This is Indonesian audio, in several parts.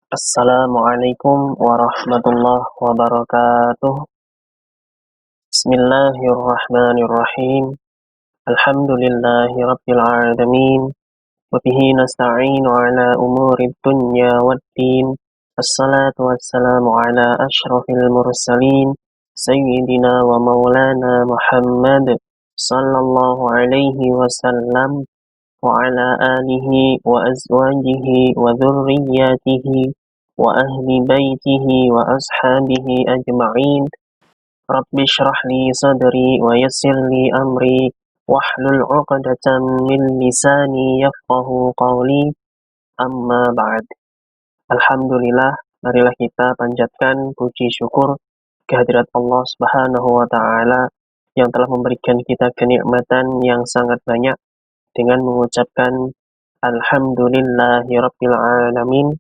Assalamualaikum warahmatullahi wabarakatuh. Bismillahirrahmanirrahim. Alhamdulillahi rabbil alamin. Wabihi nasta'inu ala umurid dunya waddin. Assalatu wassalamu ala ashrafil mursalin. Sayyidina wa maulana Muhammad sallallahu alaihi wasallam wa ala alihi wa azwajihi wa dhurriyyatihi wa ahli baitihi wa ashabihi ajma'in. Rabbi shrah li sadri wa yassir li amri wahlul 'uqdatam min lisani yafqahu qawli. Amma ba'd. Alhamdulillah, marilah kita panjatkan puji syukur kehadirat Allah Subhanahu wa taala yang telah memberikan kita kenikmatan yang sangat banyak dengan mengucapkan Alhamdulillahirabbil alamin.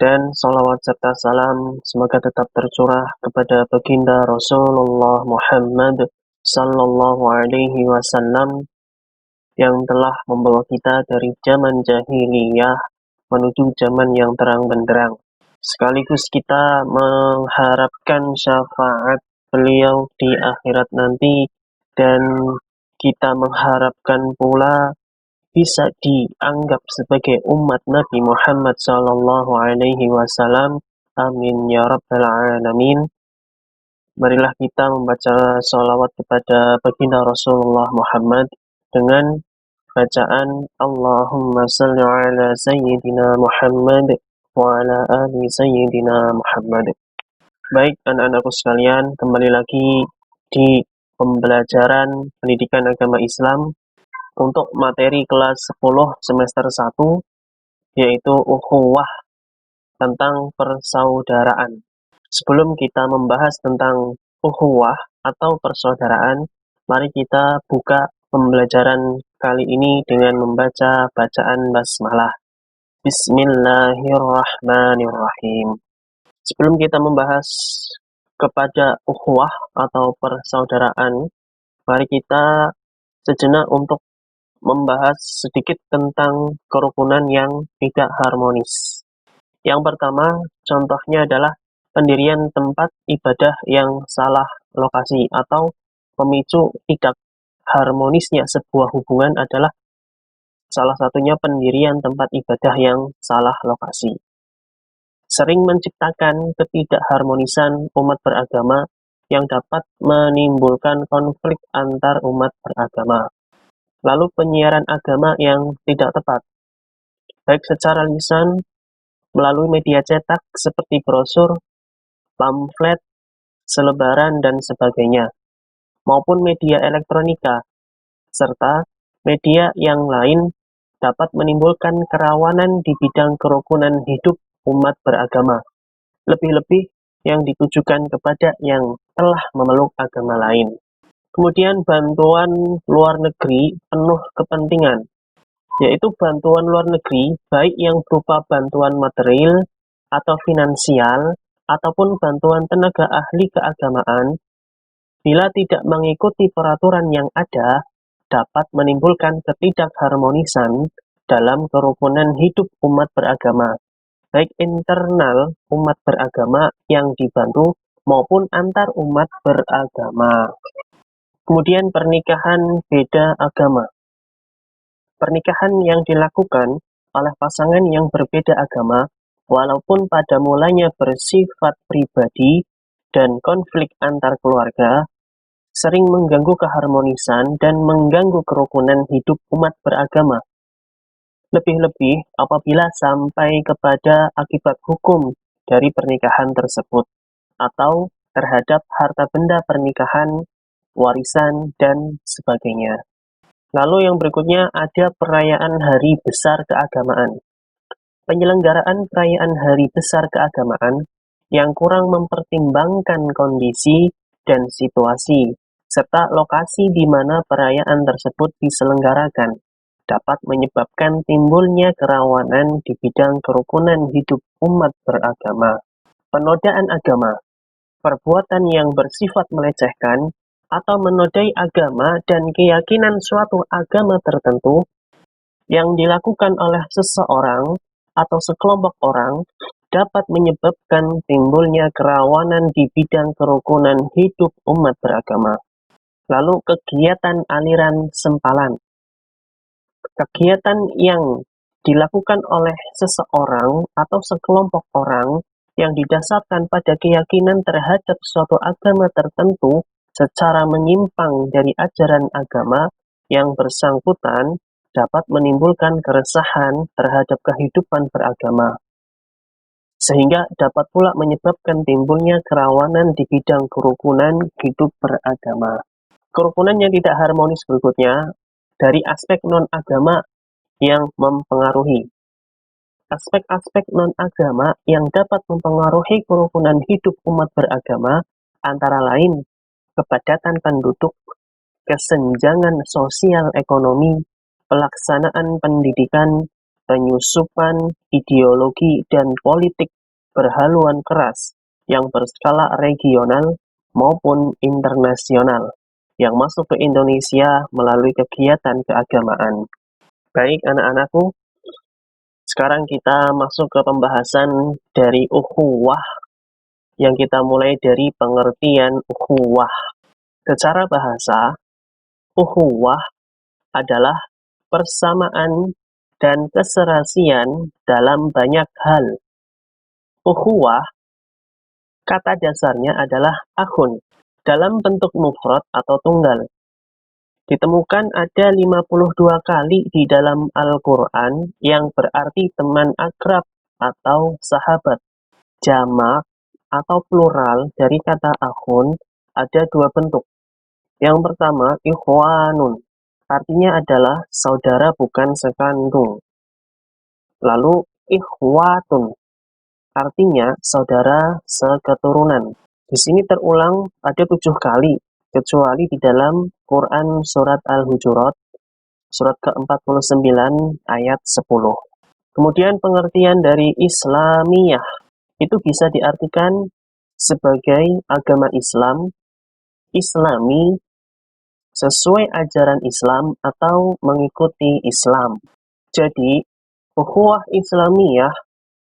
Dan salawat serta salam semoga tetap tercurah kepada baginda Rasulullah Muhammad sallallahu alaihi wasallam yang telah membawa kita dari zaman jahiliyah menuju zaman yang terang benderang. Sekaligus kita mengharapkan syafaat beliau di akhirat nanti, dan kita mengharapkan pula bisa dianggap sebagai umat Nabi Muhammad sallallahu alaihi wasallam. Amin ya rabbal alamin. Marilah kita membaca sholawat kepada baginda Rasulullah Muhammad dengan bacaan Allahumma salli ala Sayyidina Muhammad wa ala ali Sayyidina Muhammad. Baik anak-anakku sekalian, kembali lagi di pembelajaran pendidikan agama Islam untuk materi kelas 10 semester 1, yaitu ukhuwah, tentang persaudaraan. Sebelum kita membahas tentang ukhuwah atau persaudaraan, mari kita buka pembelajaran kali ini dengan membaca bacaan basmalah. Bismillahirrahmanirrahim. Sebelum kita membahas kepada ukhuwah atau persaudaraan, mari kita sejenak untuk membahas sedikit tentang kerukunan yang tidak harmonis. Yang pertama, contohnya adalah pendirian tempat ibadah yang salah lokasi, atau pemicu tidak harmonisnya sebuah hubungan adalah salah satunya pendirian tempat ibadah yang salah lokasi. Sering menciptakan ketidakharmonisan umat beragama yang dapat menimbulkan konflik antar umat beragama. Lalu penyiaran agama yang tidak tepat, baik secara lisan melalui media cetak seperti brosur, pamflet, selebaran, dan sebagainya, maupun media elektronika, serta media yang lain dapat menimbulkan kerawanan di bidang kerukunan hidup umat beragama, lebih-lebih yang ditujukan kepada yang telah memeluk agama lain. Kemudian bantuan luar negeri penuh kepentingan, yaitu bantuan luar negeri baik yang berupa bantuan material atau finansial ataupun bantuan tenaga ahli keagamaan, bila tidak mengikuti peraturan yang ada, dapat menimbulkan ketidakharmonisan dalam kerukunan hidup umat beragama, baik internal umat beragama yang dibantu maupun antar umat beragama. Kemudian pernikahan beda agama. Pernikahan yang dilakukan oleh pasangan yang berbeda agama, walaupun pada mulanya bersifat pribadi dan konflik antar keluarga, sering mengganggu keharmonisan dan mengganggu kerukunan hidup umat beragama. Lebih-lebih apabila sampai kepada akibat hukum dari pernikahan tersebut, atau terhadap harta benda pernikahan, warisan, dan sebagainya. Lalu yang berikutnya ada perayaan hari besar keagamaan. Penyelenggaraan perayaan hari besar keagamaan yang kurang mempertimbangkan kondisi dan situasi, serta lokasi di mana perayaan tersebut diselenggarakan, dapat menyebabkan timbulnya kerawanan di bidang kerukunan hidup umat beragama. Penodaan agama, perbuatan yang bersifat melecehkan atau menodai agama dan keyakinan suatu agama tertentu yang dilakukan oleh seseorang atau sekelompok orang dapat menyebabkan timbulnya kerawanan di bidang kerukunan hidup umat beragama. Lalu kegiatan aliran sempalan. Kegiatan yang dilakukan oleh seseorang atau sekelompok orang yang didasarkan pada keyakinan terhadap suatu agama tertentu secara menyimpang dari ajaran agama yang bersangkutan dapat menimbulkan keresahan terhadap kehidupan beragama, sehingga dapat pula menyebabkan timbulnya kerawanan di bidang kerukunan hidup beragama. Kerukunan yang tidak harmonis berikutnya dari aspek non-agama yang mempengaruhi. Aspek-aspek non-agama yang dapat mempengaruhi kerukunan hidup umat beragama antara lain kepadatan penduduk, kesenjangan sosial ekonomi, pelaksanaan pendidikan, penyusupan ideologi dan politik berhaluan keras yang berskala regional maupun internasional yang masuk ke Indonesia melalui kegiatan keagamaan. Baik anak-anakku, sekarang kita masuk ke pembahasan dari ukhuwah yang kita mulai dari pengertian ukhuwah. Secara bahasa, ukhuwah adalah persamaan dan keserasian dalam banyak hal. Ukhuwah, kata dasarnya adalah akhun, dalam bentuk mufrad atau tunggal. Ditemukan ada 52 kali di dalam Al-Quran yang berarti teman akrab atau sahabat. Jamak atau plural dari kata akhun ada dua bentuk. Yang pertama, ikhwanun, artinya adalah saudara bukan sekandung. Lalu ikhwatun, artinya saudara seketurunan. Di sini terulang ada 7 kali, kecuali di dalam Quran surat Al-Hujurat, surat ke-49 ayat 10. Kemudian pengertian dari Islamiyah, itu bisa diartikan sebagai agama Islam, Islami, sesuai ajaran Islam atau mengikuti Islam. Jadi, ukhuwah Islamiyah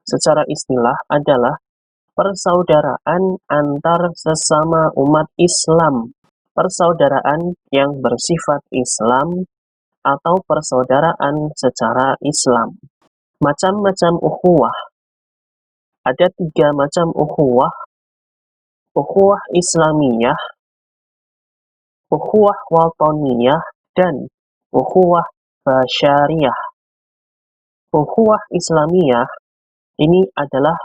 secara istilah adalah persaudaraan antar sesama umat Islam, persaudaraan yang bersifat Islam atau persaudaraan secara Islam. Macam-macam ukhuwah. Ada 3 macam ukhuwah. Ukhuwah Islamiyah, ukhuwah wataniyah, dan ukhuwah basyariyah. Ukhuwah Islamiyah ini adalah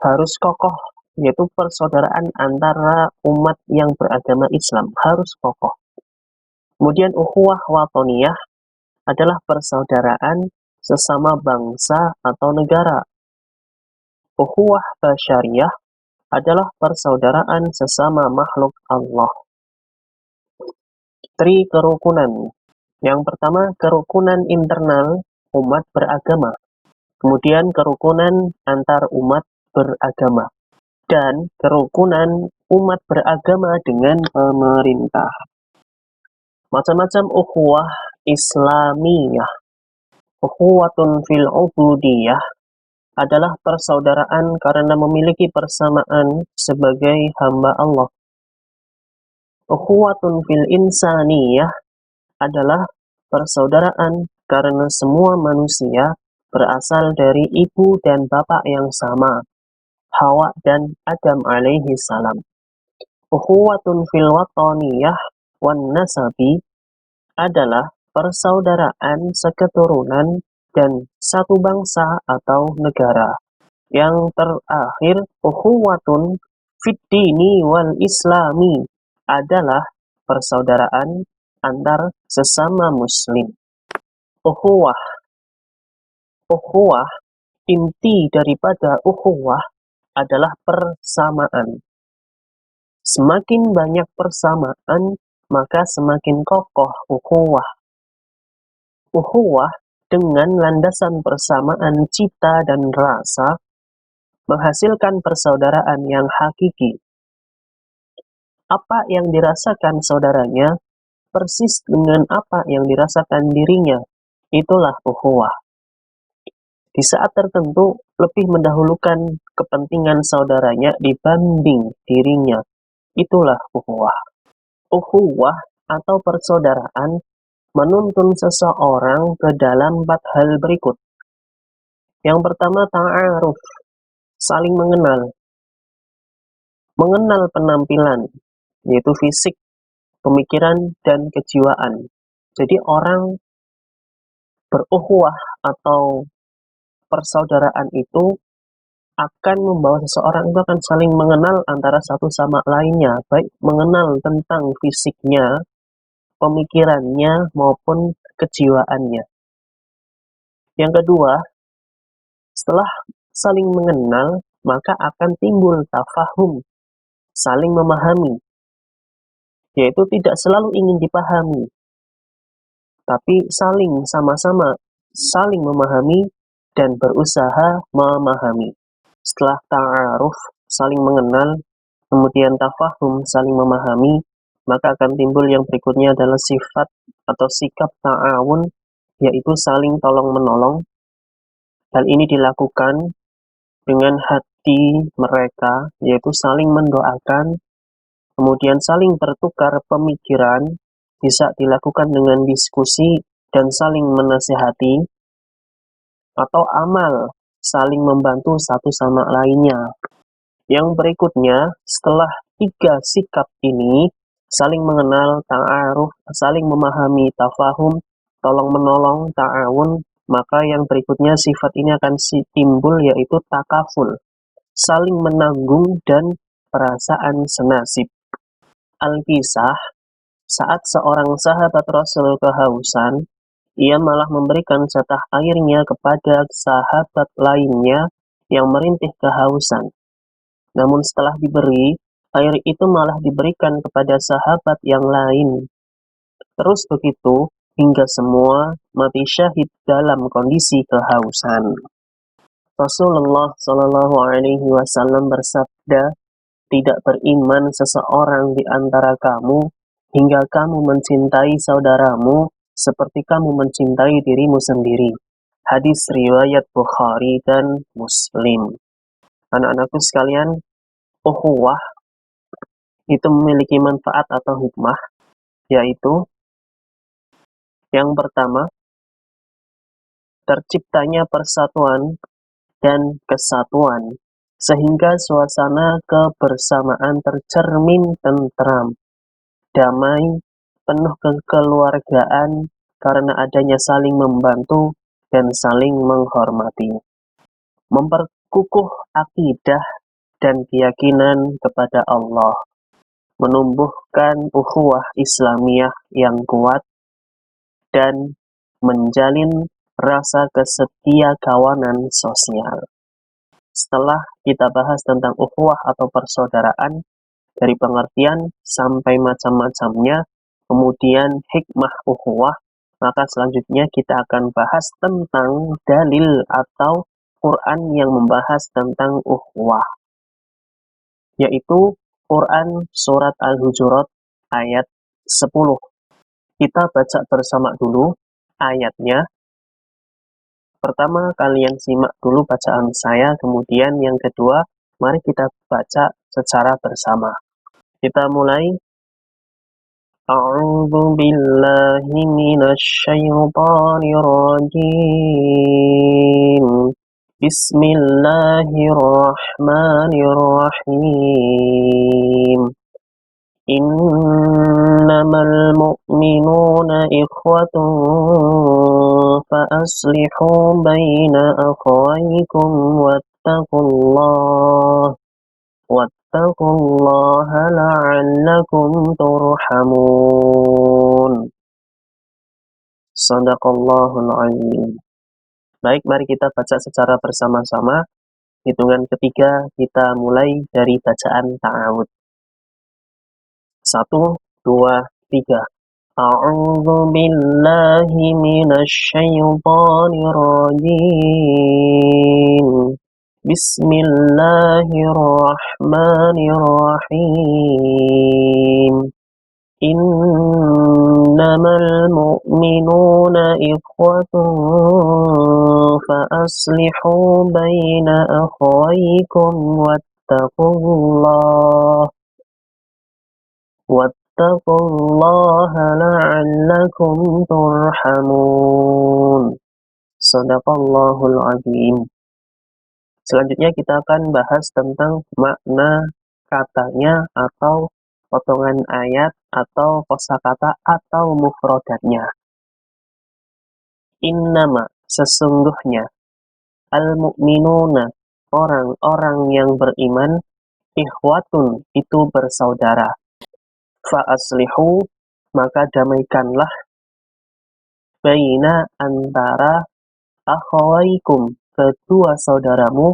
harus kokoh, yaitu persaudaraan antara umat yang beragama Islam, harus kokoh. Kemudian ukhuwah wataniyah adalah persaudaraan sesama bangsa atau negara. Ukhuwah basyariyah adalah persaudaraan sesama makhluk Allah. 3 kerukunan. Yang pertama, kerukunan internal umat beragama. Kemudian kerukunan antar umat beragama. Dan kerukunan umat beragama dengan pemerintah. Macam-macam ukhuwah Islamiyah. Ukhuwatun fil ubudiyah adalah persaudaraan karena memiliki persamaan sebagai hamba Allah. Ukhuwatun fil insaniyah adalah persaudaraan karena semua manusia berasal dari ibu dan bapak yang sama, Hawa dan Adam alaihi salam. Ukhuwatun fil wataniyah wan nasabi adalah persaudaraan seketurunan dan satu bangsa atau negara. Yang terakhir, ukhuwatun fid dini wal islami adalah persaudaraan antar sesama muslim. Ukhuwah. Ukhuwah, inti daripada ukhuwah adalah persamaan. Semakin banyak persamaan, maka semakin kokoh ukhuwah. Ukhuwah dengan landasan persamaan cita dan rasa menghasilkan persaudaraan yang hakiki. Apa yang dirasakan saudaranya persis dengan apa yang dirasakan dirinya. Itulah ukhuwah. di saat tertentu lebih mendahulukan kepentingan saudaranya dibanding dirinya. Itulah ukhuwah. Ukhuwah atau persaudaraan menuntun seseorang ke dalam 4 hal berikut. Yang pertama, ta'aruf, saling mengenal. Mengenal penampilan, yaitu fisik, pemikiran, dan kejiwaan. Jadi orang berukhuwah atau persaudaraan itu akan membawa seseorang itu akan saling mengenal antara satu sama lainnya, baik mengenal tentang fisiknya, pemikirannya, maupun kejiwaannya. Yang kedua, setelah saling mengenal, maka akan timbul tafahum, saling memahami, yaitu tidak selalu ingin dipahami, tapi sama-sama saling memahami dan berusaha memahami. Setelah ta'aruf, saling mengenal, kemudian tafahum, saling memahami, maka akan timbul yang berikutnya adalah sifat atau sikap ta'awun, yaitu saling tolong-menolong. Hal ini dilakukan dengan hati mereka, yaitu saling mendoakan, kemudian saling bertukar pemikiran, bisa dilakukan dengan diskusi dan saling menasihati, atau amal, saling membantu satu sama lainnya. Yang berikutnya, setelah 3 sikap ini, saling mengenal, ta'aruf, saling memahami, tafahum, tolong-menolong, ta'awun, maka yang berikutnya sifat ini akan timbul, yaitu takaful, saling menanggung dan perasaan senasib. Al-Kisah, saat seorang sahabat Rasul kehausan, ia malah memberikan jatah airnya kepada sahabat lainnya yang merintih kehausan. Namun setelah diberi, air itu malah diberikan kepada sahabat yang lain. Terus begitu, hingga semua mati syahid dalam kondisi kehausan. Rasulullah Shallallahu Alaihi Wasallam bersabda, tidak beriman seseorang di antara kamu hingga kamu mencintai saudaramu seperti kamu mencintai dirimu sendiri. Hadis riwayat Bukhari dan Muslim. Anak-anakku sekalian, ukhuwah itu memiliki manfaat atau hikmah, yaitu yang pertama, terciptanya persatuan dan kesatuan, sehingga suasana kebersamaan tercermin tentram, damai, penuh kekeluargaan karena adanya saling membantu dan saling menghormati. Memperkukuh akidah dan keyakinan kepada Allah, menumbuhkan ukhuwah Islamiyah yang kuat, dan menjalin rasa kesetia kawanan sosial. Setelah kita bahas tentang ukhuwah atau persaudaraan, dari pengertian sampai macam-macamnya, kemudian hikmah ukhuwah, maka selanjutnya kita akan bahas tentang dalil atau Quran yang membahas tentang ukhuwah, yaitu Quran Surat Al-Hujurat ayat 10. Kita baca bersama dulu ayatnya. Pertama, kalian simak dulu bacaan saya, kemudian yang kedua, mari kita baca secara bersama. Kita mulai. A'udzu billahi minasy syaithanir rajim. Bismillahirrahmanirrahim. Innamal mu'minuna ikhwatun fa'aslihu baina akhawaykum wattaqullaha la'allakum turhamun. Shadaqallahul azim. Baik, mari kita baca secara bersama-sama. Hitungan ketiga kita mulai dari bacaan ta'awud. 1, 2, 3. A'udzu billahi minasy syaithanir rajim. Bismillahirrahmanirrahim. Innamal mu'minuna ikhwatun فأصلحوا بين أخويكم واتقوا الله لعلكم ترحمون. Shadaqallahul azim. Selanjutnya kita akan bahas tentang makna katanya atau potongan ayat atau kosakata atau mufradatnya. Innama, sesungguhnya, al-mu'minuna, orang-orang yang beriman, ikhwatun, itu bersaudara. Fa'aslihu, maka damaikanlah, baina antara akhawaikum, kedua saudaramu,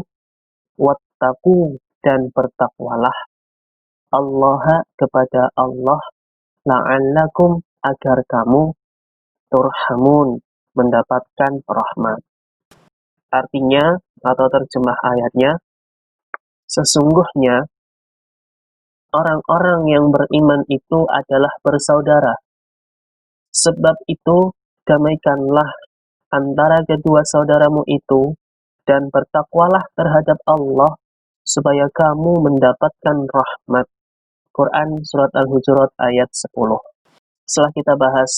wattaku, dan bertakwalah Allah, kepada Allah, la'allakum, agar kamu turhamun, mendapatkan rahmat. Artinya atau terjemah ayatnya, sesungguhnya orang-orang yang beriman itu adalah bersaudara. Sebab itu damaikanlah antara kedua saudaramu itu dan bertakwalah terhadap Allah supaya kamu mendapatkan rahmat. Quran Surat Al-Hujurat ayat 10. Setelah kita bahas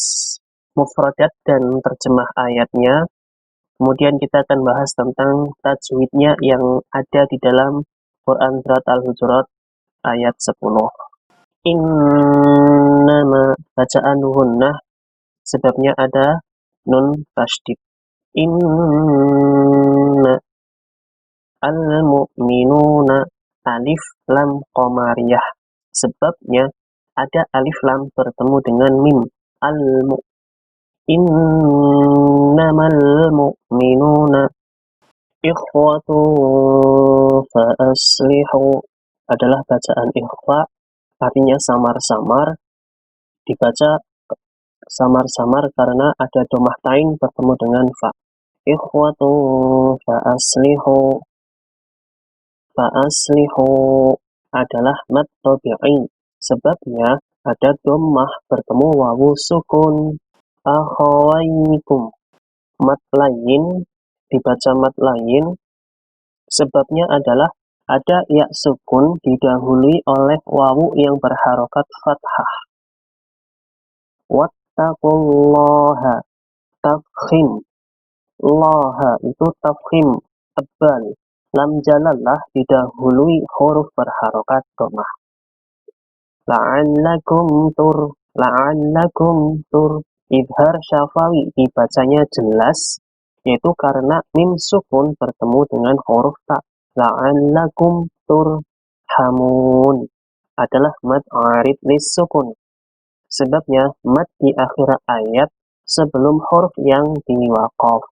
mufradat dan terjemah ayatnya, kemudian kita akan bahas tentang tajwidnya yang ada di dalam Quran Surat Al-Hujurat ayat 10. Innama, bacaan gunnah, sebabnya ada nun tasydid. Inna al-mu'minuna, alif lam qamariyah. Sebabnya ada alif lam bertemu dengan mim. Innamal mu'minuna ikhwatu fa'aslihu, adalah bacaan ikhwa, artinya samar-samar, dibaca samar-samar karena ada domah tain bertemu dengan fa. Ikhwatu fa'aslihu adalah mad tabi'i, sebabnya ada domah bertemu wawu sukun. Akhawaikum, mad lain, dibaca mad lain, sebabnya adalah ada ya sukun didahului oleh wawu yang berharokat fathah. Wattaqullaha, tafkhim, laha itu tafkhim, tebal. Lam jalalah didahului huruf berharokat domah. La'allakum tur, idhar syafawi, dibacanya jelas, yaitu karena mim sukun bertemu dengan huruf ta. La'allakum turhamun adalah mad arid lis sukun. Sebabnya mad di akhir ayat sebelum huruf yang diwaqaf.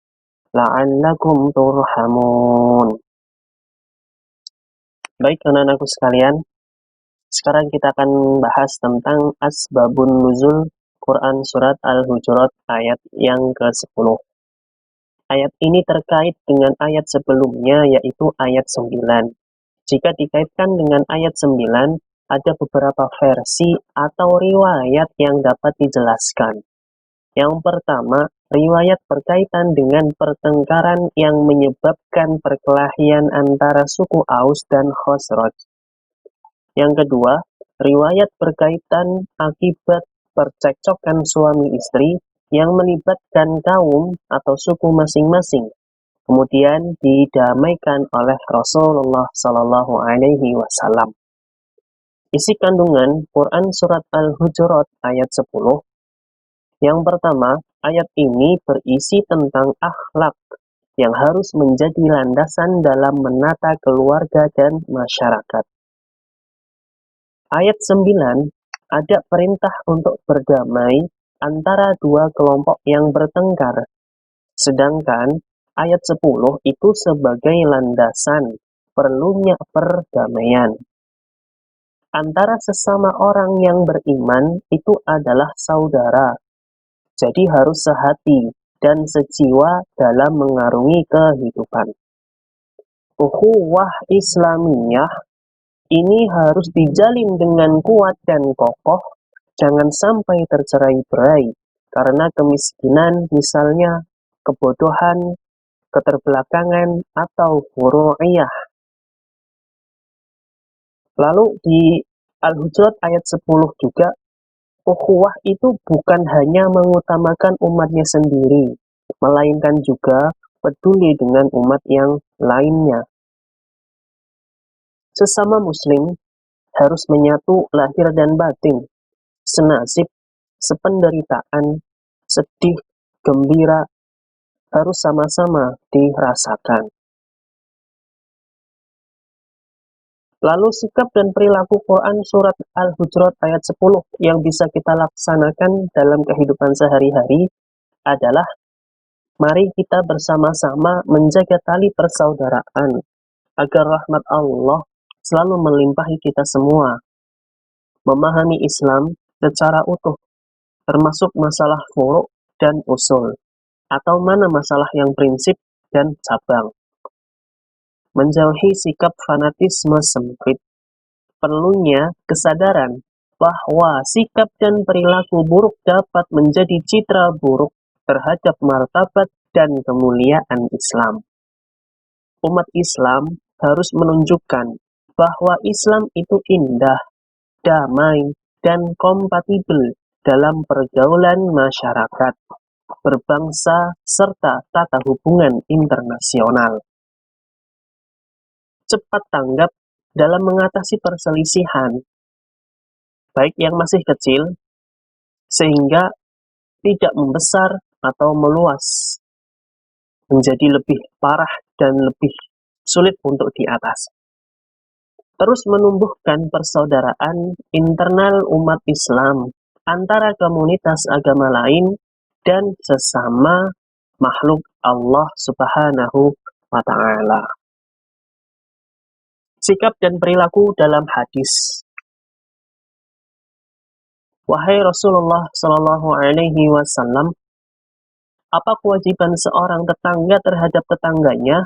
La'allakum turhamun. Baik anak-anakku sekalian, sekarang kita akan bahas tentang asbabun nuzul Quran Surat Al-Hujurat ayat yang ke-10. Ayat ini terkait dengan ayat sebelumnya, yaitu ayat 9. Jika dikaitkan dengan ayat 9, ada beberapa versi atau riwayat yang dapat dijelaskan. Yang pertama, riwayat berkaitan dengan pertengkaran yang menyebabkan perkelahian antara suku Aus dan Khosraj. Yang kedua, riwayat berkaitan akibat percekcokan suami istri yang melibatkan kaum atau suku masing-masing, kemudian didamaikan oleh Rasulullah Shallallahu Alaihi Wasallam. Isi kandungan Quran Surat Al-Hujurat ayat 10. Yang pertama, ayat ini berisi tentang akhlak yang harus menjadi landasan dalam menata keluarga dan masyarakat. Ayat 9 ada perintah untuk berdamai antara dua kelompok yang bertengkar. Sedangkan ayat 10 itu sebagai landasan perlunya perdamaian. Antara sesama orang yang beriman itu adalah saudara. Jadi harus sehati dan sejiwa dalam mengarungi kehidupan. Ukhuwah Islamiyah ini harus dijalin dengan kuat dan kokoh, jangan sampai tercerai-berai karena kemiskinan, misalnya kebodohan, keterbelakangan atau furu'iyah. Lalu di Al-Hujurat ayat 10 juga, ukhuwah itu bukan hanya mengutamakan umatnya sendiri, melainkan juga peduli dengan umat yang lainnya. Sesama muslim harus menyatu lahir dan batin, senasib, sependeritaan, sedih, gembira, harus sama-sama dirasakan. Lalu sikap dan perilaku Quran surat Al-Hujurat ayat 10 yang bisa kita laksanakan dalam kehidupan sehari-hari adalah mari kita bersama-sama menjaga tali persaudaraan agar rahmat Allah selalu melimpahi kita semua. Memahami Islam secara utuh, termasuk masalah furu' dan usul, atau mana masalah yang prinsip dan cabang. Menjauhi sikap fanatisme sempit. Perlunya kesadaran bahwa sikap dan perilaku buruk dapat menjadi citra buruk terhadap martabat dan kemuliaan Islam. Umat Islam harus menunjukkan bahwa Islam itu indah, damai, dan kompatibel dalam pergaulan masyarakat, berbangsa, serta tata hubungan internasional. Cepat tanggap dalam mengatasi perselisihan, baik yang masih kecil, sehingga tidak membesar atau meluas, menjadi lebih parah dan lebih sulit untuk diatasi. Terus menumbuhkan persaudaraan internal umat Islam antara komunitas agama lain dan sesama makhluk Allah Subhanahu wa Ta'ala. Sikap dan perilaku dalam hadis. Wahai Rasulullah Shallallahu Alaihi Wasallam, apa kewajiban seorang tetangga terhadap tetangganya?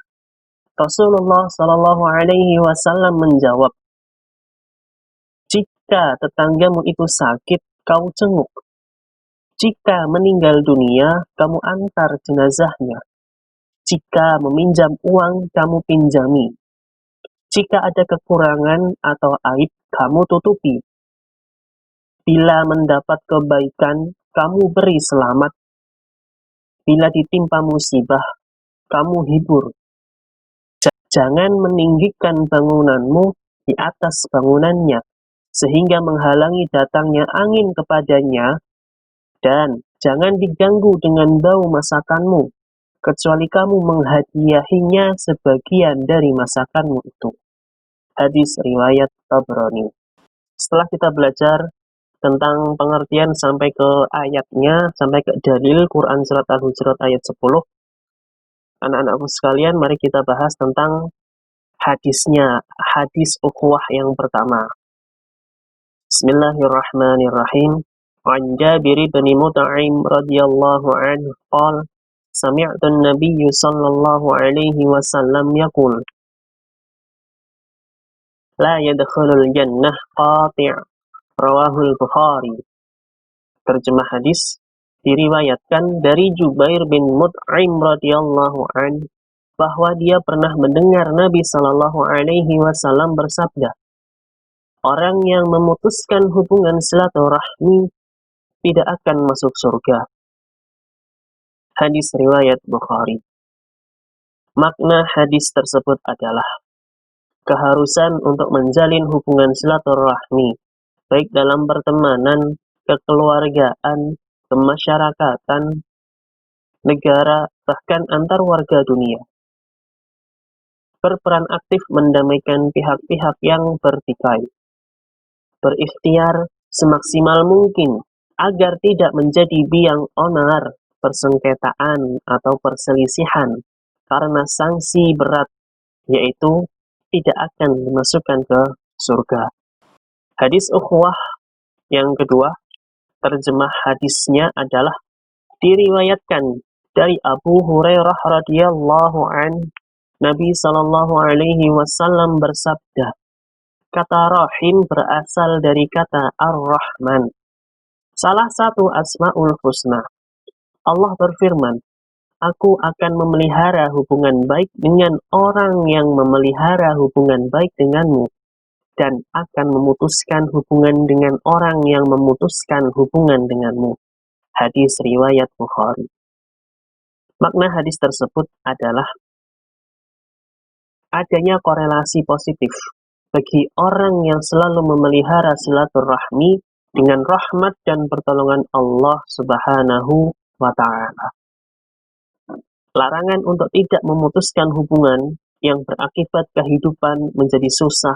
Rasulullah Shallallahu Alaihi Wasallam menjawab, jika tetanggamu itu sakit, kau jenguk. Jika meninggal dunia, kamu antar jenazahnya. Jika meminjam uang, kamu pinjami. Jika ada kekurangan atau aib, kamu tutupi. Bila mendapat kebaikan, kamu beri selamat. Bila ditimpa musibah, kamu hibur. Jangan meninggikan bangunanmu di atas bangunannya, sehingga menghalangi datangnya angin kepadanya, dan jangan diganggu dengan bau masakanmu, kecuali kamu menghadiahinya sebagian dari masakanmu itu. Hadis riwayat Tabrani. Setelah kita belajar tentang pengertian sampai ke ayatnya, sampai ke dalil Quran surat Al-Hujurat ayat 10, anak-anakku sekalian, mari kita bahas tentang hadisnya, hadis ukhuwah yang pertama. Bismillahirrahmanirrahim. An Jabir bin Mut'im radhiyallahu anhu qala sami'tu an-nabiy sallallahu alaihi wasallam yaqul la yadkhulul jannah qati'. Rawahul Bukhari. Terjemah hadis diriwayatkan dari Jubair bin Mut'im radhiyallahu anhu bahwa dia pernah mendengar Nabi Shallallahu Alaihi Wasallam bersabda, orang yang memutuskan hubungan silaturahmi tidak akan masuk surga. Hadis riwayat Bukhari. Makna hadis tersebut adalah keharusan untuk menjalin hubungan silaturahmi, baik dalam pertemanan, kekeluargaan, kemasyarakatan, negara, bahkan antar warga dunia. Berperan aktif mendamaikan pihak-pihak yang bertikai. Berikhtiar semaksimal mungkin agar tidak menjadi biang onar, persengketaan, atau perselisihan karena sanksi berat, yaitu tidak akan dimasukkan ke surga. Hadis ukhuwah yang kedua, terjemah hadisnya adalah diriwayatkan dari Abu Hurairah radhiyallahu anhu. Nabi Shallallahu Alaihi Wasallam bersabda, kata rahim berasal dari kata ar-Rahman, salah satu asmaul husna. Allah berfirman, Aku akan memelihara hubungan baik dengan orang yang memelihara hubungan baik denganmu, dan akan memutuskan hubungan dengan orang yang memutuskan hubungan denganmu. Hadis riwayat Bukhari. Makna hadis tersebut adalah adanya korelasi positif bagi orang yang selalu memelihara silaturahmi dengan rahmat dan pertolongan Allah Subhanahu wa Ta'ala. Larangan untuk tidak memutuskan hubungan yang berakibat kehidupan menjadi susah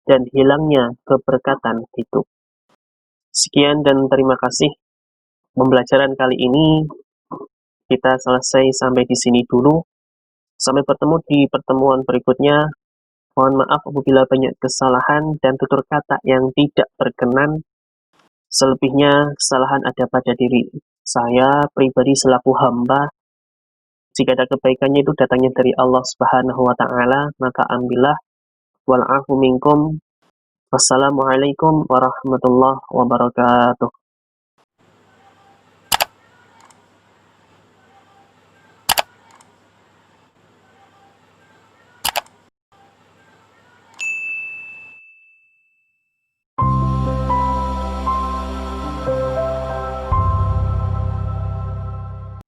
dan hilangnya keberkatan hidup. Sekian dan terima kasih. Pembelajaran kali ini kita selesai sampai di sini dulu. Sampai bertemu di pertemuan berikutnya. Mohon maaf apabila banyak kesalahan dan tutur kata yang tidak berkenan. Selebihnya kesalahan ada pada diri saya pribadi selaku hamba. Jika ada kebaikannya itu datangnya dari Allah Subhanahu wa Ta'ala, maka ambillah. Wal'afu minkum. Wassalamualaikum warahmatullahi wabarakatuh.